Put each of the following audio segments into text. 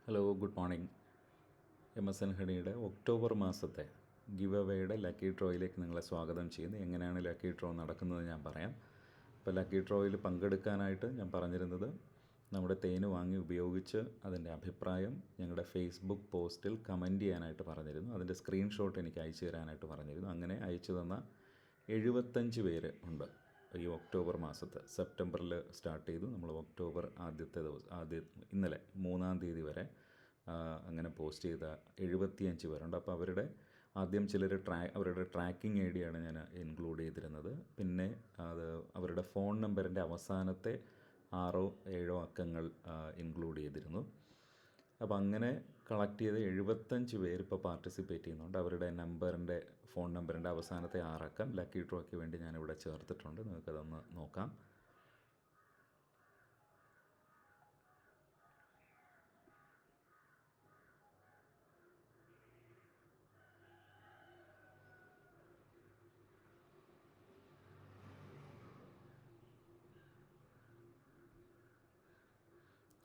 Hello, good morning. MSN ഹണിയുടെ October മാസത്തെ give അവേയുടെ ലക്കി ഡ്രോയിലേക്ക് നിങ്ങളെ സ്വാഗതം ചെയ്യുന്നു. എങ്ങനെയാണ് ലക്കി ഡ്രോ നടക്കുന്നത് ഞാൻ പറയാം. ഇപ്പോൾ ലക്കി ഡ്രോയിൽ പങ്കെടുക്കാനായിട്ട് ഞാൻ പറഞ്ഞിരുന്നത് നമ്മുടെ തേന് വാങ്ങി ഉപയോഗിച്ച് അതിൻ്റെ അഭിപ്രായം ഞങ്ങളുടെ ഫേസ്ബുക്ക് പോസ്റ്റിൽ കമൻറ്റ് ചെയ്യാനായിട്ട് പറഞ്ഞിരുന്നു. അതിൻ്റെ സ്ക്രീൻഷോട്ട് എനിക്ക് അയച്ചു തരാനായിട്ട് പറഞ്ഞിരുന്നു. അങ്ങനെ അയച്ചു തന്ന 75 പേര് ഉണ്ട്. ഈ ഒക്ടോബർ മാസത്ത് സെപ്റ്റംബറിൽ സ്റ്റാർട്ട് ചെയ്തു. നമ്മൾ ഒക്ടോബർ ഇന്നലെ 3-ാം തീയതി വരെ അങ്ങനെ പോസ്റ്റ് ചെയ്ത 75 പേരുണ്ട്. അപ്പോൾ ആദ്യം ചിലർ അവരുടെ ട്രാക്കിംഗ് ഐ ഡിയാണ് ഞാൻ ഇൻക്ലൂഡ് ചെയ്തിരുന്നത്. പിന്നെ അവരുടെ ഫോൺ നമ്പറിൻ്റെ അവസാനത്തെ 6-7 അക്കങ്ങൾ ഇൻക്ലൂഡ് ചെയ്തിരുന്നു. അപ്പോൾ അങ്ങനെ കളക്ട് ചെയ്ത് 75 പേര് ഇപ്പോൾ പാർട്ടിസിപ്പേറ്റ് ചെയ്യുന്നുണ്ട്. അവരുടെ ഫോൺ നമ്പറിൻ്റെ അവസാനത്തെ 6 അക്കം ലക്കി ഡ്രോയ്ക്ക് വേണ്ടി ഞാനിവിടെ ചേർത്തിട്ടുണ്ട്. നിങ്ങൾക്കതൊന്ന് നോക്കാം.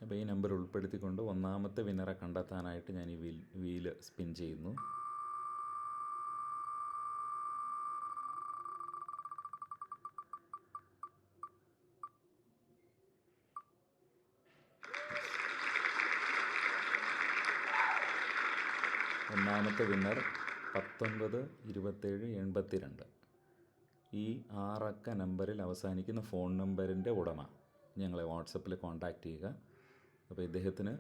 അപ്പോൾ ഈ നമ്പർ ഉൾപ്പെടുത്തിക്കൊണ്ട് ഒന്നാമത്തെ വിന്നറെ കണ്ടെത്താനായിട്ട് ഞാൻ ഈ വീല് സ്പിൻ ചെയ്യുന്നു. ഒന്നാമത്തെ വിന്നർ 192782. ഈ 6 അക്ക നമ്പറിൽ അവസാനിക്കുന്ന ഫോൺ നമ്പറിൻ്റെ ഉടമ ഞങ്ങളെ വാട്സപ്പിൽ കോൺടാക്റ്റ് ചെയ്യുക. അപ്പോൾ ഇദ്ദേഹത്തിന്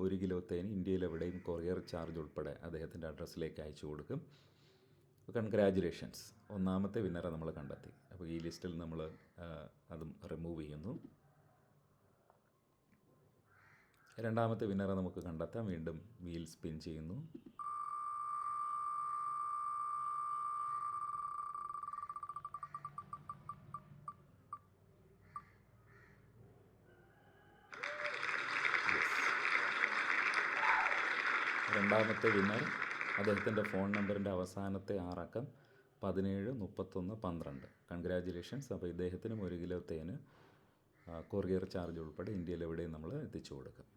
1 കിലോ തേൻ ഇന്ത്യയിലെവിടെയും കൊറിയർ ചാർജ് ഉൾപ്പെടെ അദ്ദേഹത്തിൻ്റെ അഡ്രസ്സിലേക്ക് അയച്ചു കൊടുക്കും. കൺഗ്രാജുലേഷൻസ്, ഒന്നാമത്തെ വിന്നറെ നമ്മൾ കണ്ടെത്തി. അപ്പോൾ ഈ ലിസ്റ്റിൽ നമ്മൾ അതും റിമൂവ് ചെയ്യുന്നു. രണ്ടാമത്തെ വിന്നറെ നമുക്ക് കണ്ടെത്താം. വീണ്ടും വീൽ സ്പിൻ ചെയ്യുന്നു. രണ്ടാമത്തെ വിന്നർ അദ്ദേഹത്തിൻ്റെ ഫോൺ നമ്പറിൻ്റെ അവസാനത്തെ 6 അക്കം 173112. കൺഗ്രാജുലേഷൻസ്. അപ്പോൾ ഇദ്ദേഹത്തിനും 1 കിലോ തേന് കൊറിയർ ചാർജ് ഉൾപ്പെടെ ഇന്ത്യയിലെവിടെയും നമ്മൾ എത്തിച്ചു കൊടുക്കും.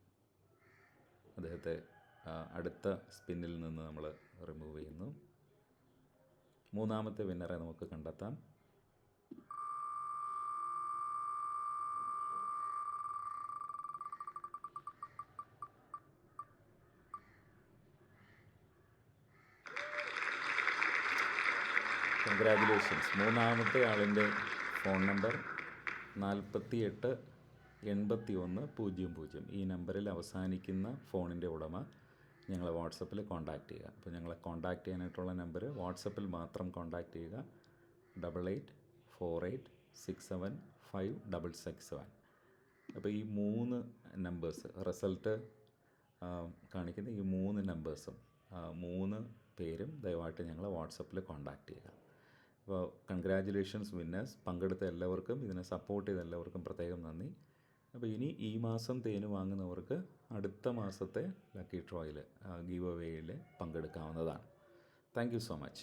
അദ്ദേഹത്തെ അടുത്ത സ്പിന്നിൽ നിന്ന് നമ്മൾ റിമൂവ് ചെയ്യുന്നു. മൂന്നാമത്തെ വിന്നറെ നമുക്ക് കണ്ടെത്താം. കൺഗ്രാജുലേഷൻസ്. മൂന്നാമത്തെ ആളിൻ്റെ ഫോൺ നമ്പർ 488100. ഈ നമ്പറിൽ അവസാനിക്കുന്ന ഫോണിൻ്റെ ഉടമ ഞങ്ങളെ വാട്സപ്പിൽ കോൺടാക്റ്റ് ചെയ്യുക. അപ്പോൾ ഞങ്ങളെ കോൺടാക്റ്റ് ചെയ്യാനായിട്ടുള്ള നമ്പർ വാട്സപ്പിൽ മാത്രം കോൺടാക്റ്റ് ചെയ്യുക. 8848675667. അപ്പോൾ ഈ 3 നമ്പേഴ്സ് റിസൾട്ട് കാണിക്കുന്ന ഈ 3 നമ്പേഴ്സും 3 പേരും ദയവായിട്ട് ഞങ്ങളെ വാട്സപ്പിൽ കോൺടാക്റ്റ് ചെയ്യുക. അപ്പോൾ കൺഗ്രാജുലേഷൻസ് വിന്നേഴ്സ്. പങ്കെടുത്ത എല്ലാവർക്കും, ഇതിനെ സപ്പോർട്ട് ചെയ്ത എല്ലാവർക്കും പ്രത്യേകം നന്ദി. അപ്പോൾ ഇനി ഈ മാസം തേന് വാങ്ങുന്നവർക്ക് അടുത്ത മാസത്തെ ലക്കി ഡ്രോയിൽ ഗീവ് അവേയിൽ പങ്കെടുക്കാവുന്നതാണ്. Thank you so much.